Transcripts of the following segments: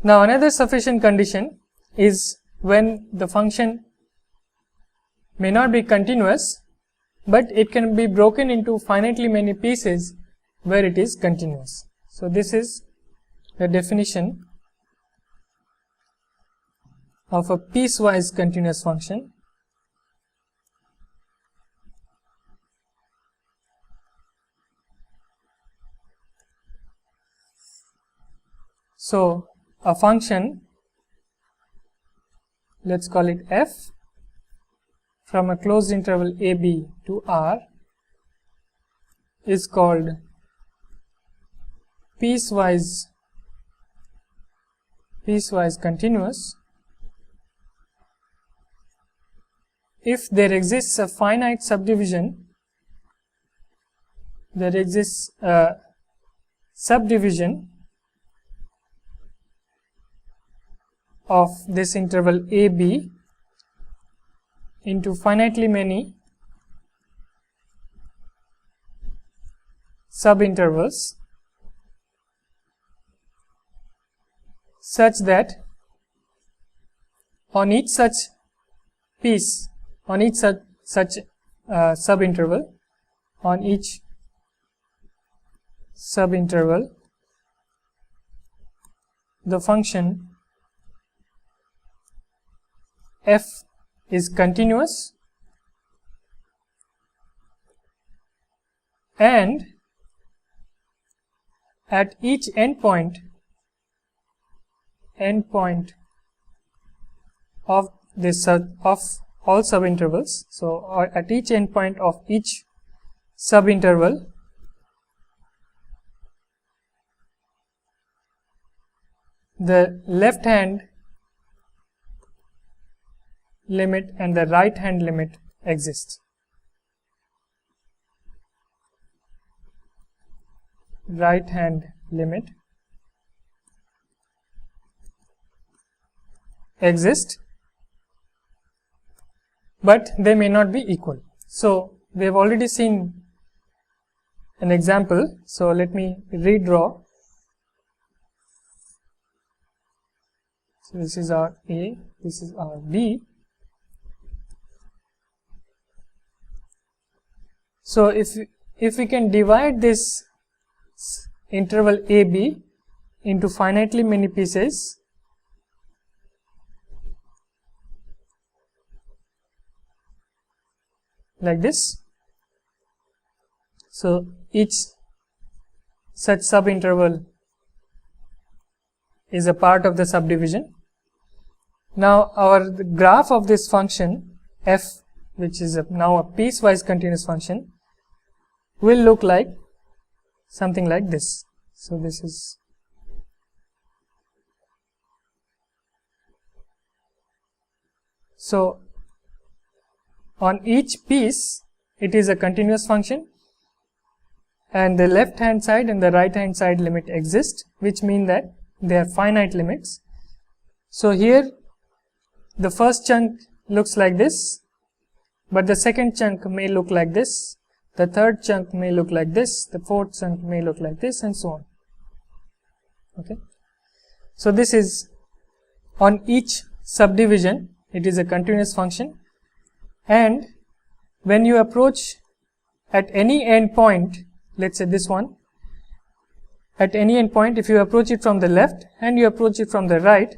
Now another sufficient condition is when the function may not be continuous, but it can be broken into finitely many pieces where it is continuous. So this is the definition of a piecewise continuous function. So a function, let's call it f, from a closed interval a b to r is called piecewise continuous if there exists a finite subdivision, of this interval a b into finitely many subintervals such that on each such piece, on each such subinterval, the function f is continuous and at each endpoint of this of all subintervals, so at each endpoint of each subinterval, the left hand limit and the right hand limit exist. Right hand limit exist, but they may not be equal. So we have already seen an example, so let me redraw. So this is our A, this is our B. So if we can divide this interval AB into finitely many pieces, like this, so each such subinterval is a part of the subdivision. Now our graph of this function f, which is now a piecewise continuous function, will look like something like this. So this is on each piece it is a continuous function and the left hand side and the right hand side limit exist, which mean that they are finite limits. So here the first chunk looks like this, but the second chunk may look like this, the third chunk may look like this, the fourth chunk may look like this, and so on. Okay. So this is on each subdivision, it is a continuous function, and when you approach at any endpoint, let's say this one, at any endpoint, if you approach it from the left and you approach it from the right,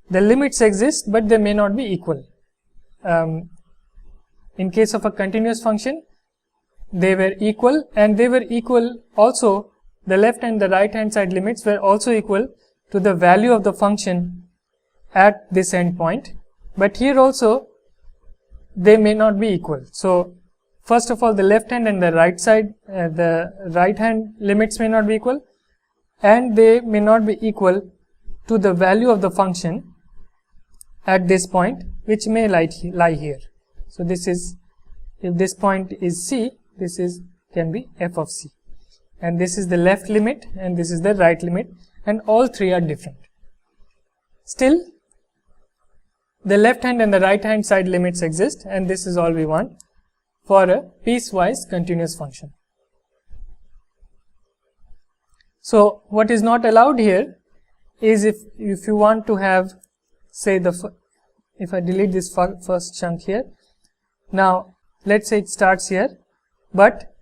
the limits exist, but they may not be equal. In case of a continuous function, they were equal, and they were equal also, the left and the right hand side limits were also equal to the value of the function at this endpoint, but here also they may not be equal. So first of all, the left hand and the right side, the right hand limits may not be equal, and they may not be equal to the value of the function at this point, which may lie here. So this is, if this point is C, this is can be f of C, and this is the left limit and this is the right limit, and all three are different. Still, the left hand and the right hand side limits exist, and this is all we want for a piecewise continuous function. So what is not allowed here is if you want to have, say, if I delete this first chunk here, now let's say it starts here, but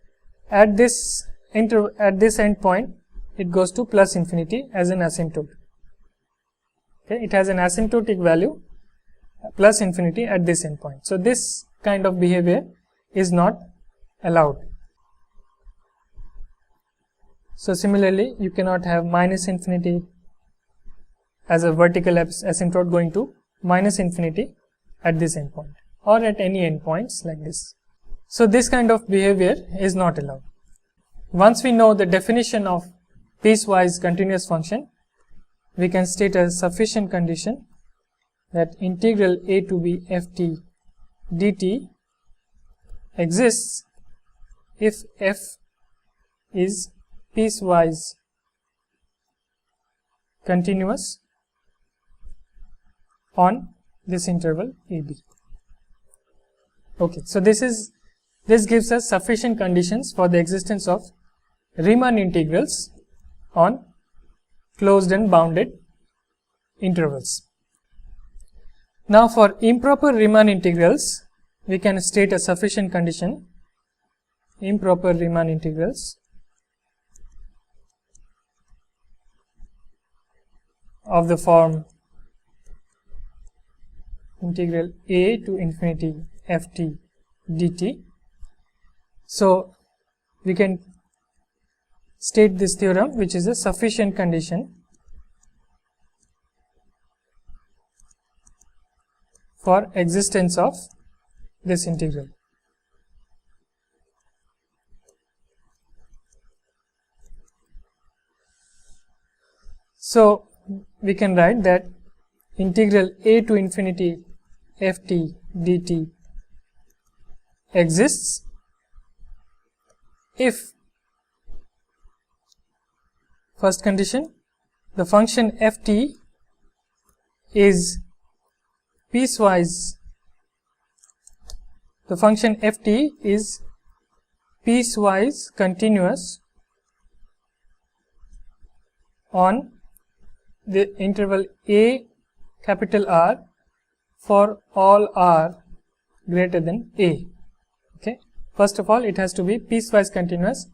at this end point it goes to plus infinity as an asymptote. Okay, it has an asymptotic value plus infinity at this end point. So this kind of behavior is not allowed. So similarly, you cannot have minus infinity as a vertical asymptote going to minus infinity at this end point or at any end points like this. So this kind of behavior is not allowed. Once we know the definition of piecewise continuous function, we can state a sufficient condition that integral a to b ft dt exists if f is piecewise continuous on this interval ab. Okay, so this gives us sufficient conditions for the existence of Riemann integrals on closed and bounded intervals. Now for improper Riemann integrals, we can state a sufficient condition, improper Riemann integrals of the form integral a to infinity ft dt. So we can state this theorem, which is a sufficient condition for existence of this integral. So we can write that integral a to infinity ft dt exists if, first condition, the function ft is piecewise, the function ft is piecewise continuous on the interval a capital R for all r greater than a. Okay, first of all, it has to be piecewise continuous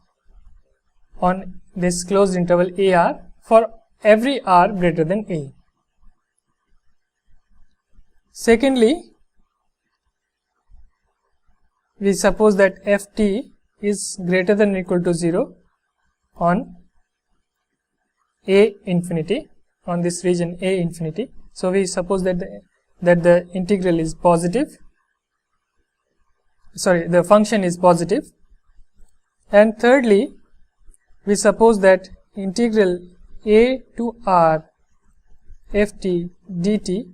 on this closed interval AR for every r greater than a. Secondly, we suppose that ft is greater than or equal to 0 on a infinity, on this region a infinity. So we suppose that the integral is positive, sorry, the function is positive. And thirdly, we suppose that integral a to r ft dt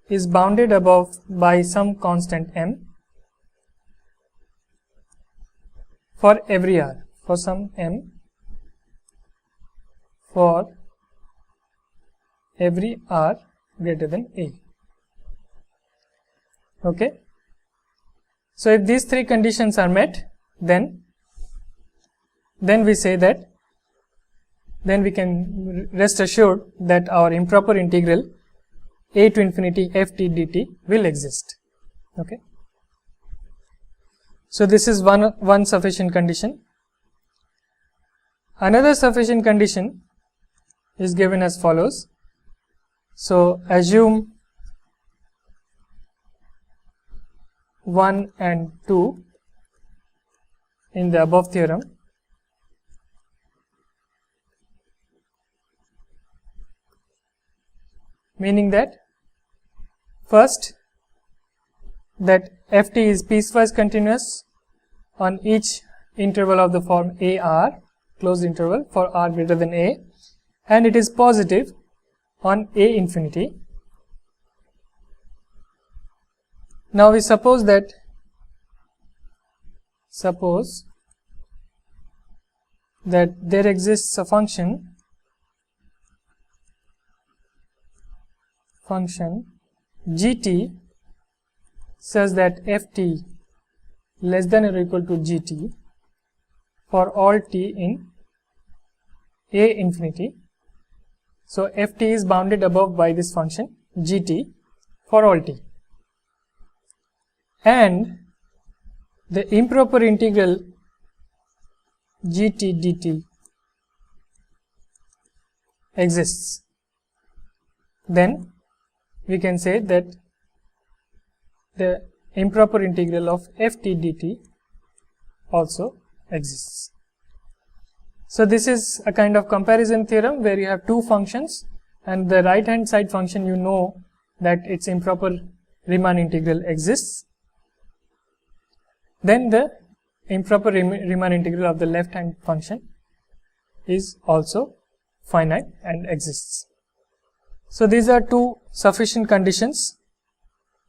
is bounded above by some constant m for every r, for some m for every r greater than a. Okay. So if these three conditions are met, then we say that, then we can rest assured that our improper integral a to infinity ft dt will exist. Okay. So this is one sufficient condition. Another sufficient condition is given as follows. So assume 1 and 2 in the above theorem, meaning that first, that ft is piecewise continuous on each interval of the form AR, closed interval for r greater than a, and it is positive on a infinity. Now we suppose that there exists a function gt such that ft less than or equal to gt for all t in a infinity. So ft is bounded above by this function gt for all t, and the improper integral gt dt exists, then we can say that the improper integral of ft dt also exists. So this is a kind of comparison theorem where you have two functions, and the right hand side function you know that its improper Riemann integral exists, then the improper Riemann integral of the left hand function is also finite and exists. So these are two sufficient conditions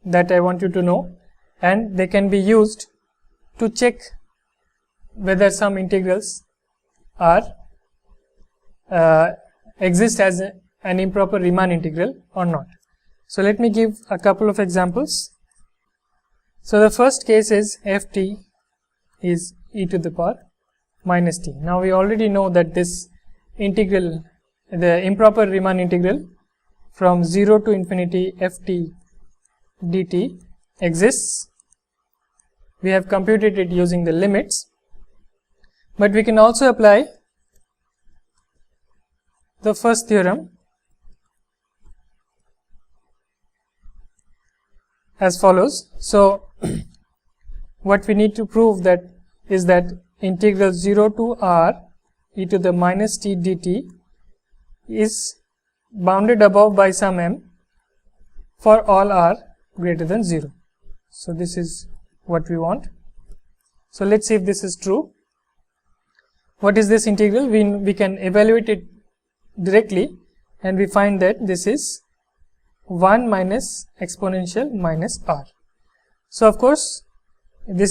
that I want you to know, and they can be used to check whether some integrals are exist as an improper Riemann integral or not. So let me give a couple of examples. So the first case is ft is e to the power minus t. Now we already know that this integral, the improper Riemann integral from 0 to infinity ft dt exists. We have computed it using the limits, but we can also apply the first theorem as follows. So what we need to prove that is that integral 0 to r e to the minus t dt is bounded above by some m for all r greater than 0. So this is what we want. So let's see if this is true. What is this integral? We can evaluate it directly, and we find that this is 1 minus exponential minus r. So of course it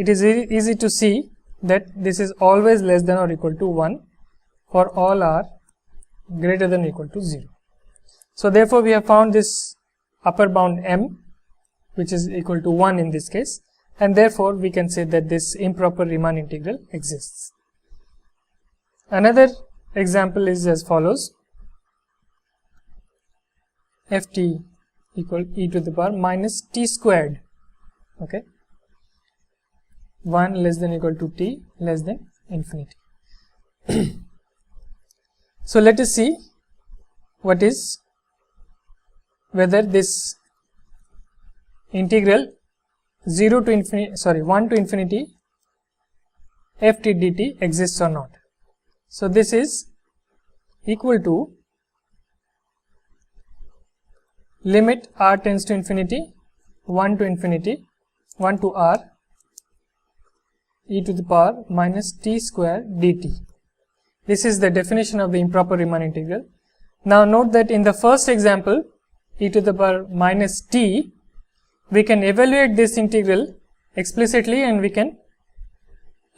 is easy to see that this is always less than or equal to 1 for all r greater than or equal to 0. So therefore we have found this upper bound m, which is equal to 1 in this case, and therefore we can say that this improper Riemann integral exists. Another example is as follows: ft equal e to the power minus t squared, okay, 1 less than or equal to t less than infinity. So let us see whether this integral 1 to infinity ft dt exists or not. So this is equal to limit r tends to infinity 1 to r e to the power minus t square dt. This is the definition of the improper Riemann integral. Now note that in the first example, e to the power minus t, we can evaluate this integral explicitly, and we can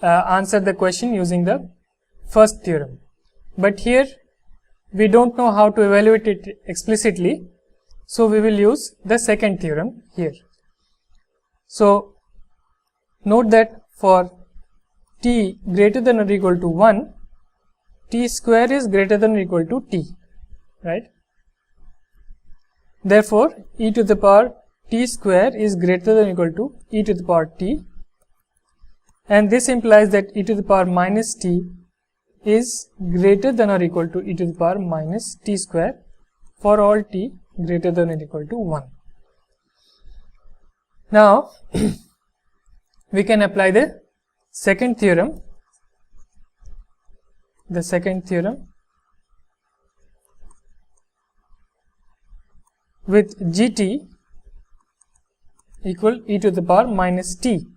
answer the question using the first theorem. But here we don't know how to evaluate it explicitly, so we will use the second theorem here. So note that for t greater than or equal to 1, t square is greater than or equal to t, right? Therefore e to the power t square is greater than or equal to e to the power t, and this implies that e to the power minus t is greater than or equal to e to the power minus t square for all t greater than or equal to 1. Now we can apply the second theorem. The second theorem with gt equal e to the power minus t.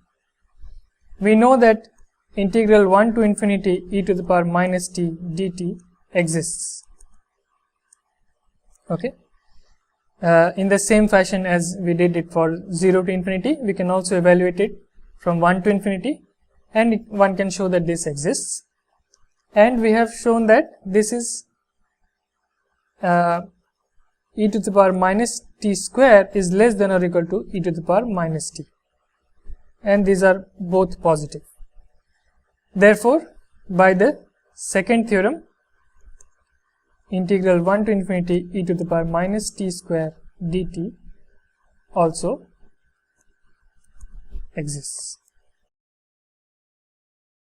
We know that integral 1 to infinity e to the power minus t dt exists, okay. In the same fashion as we did it for 0 to infinity, we can also evaluate it from 1 to infinity, and one can show that this exists. And we have shown that this is e to the power minus t square is less than or equal to e to the power minus t, and these are both positive. Therefore by the second theorem integral 1 to infinity e to the power minus t square dt also exists.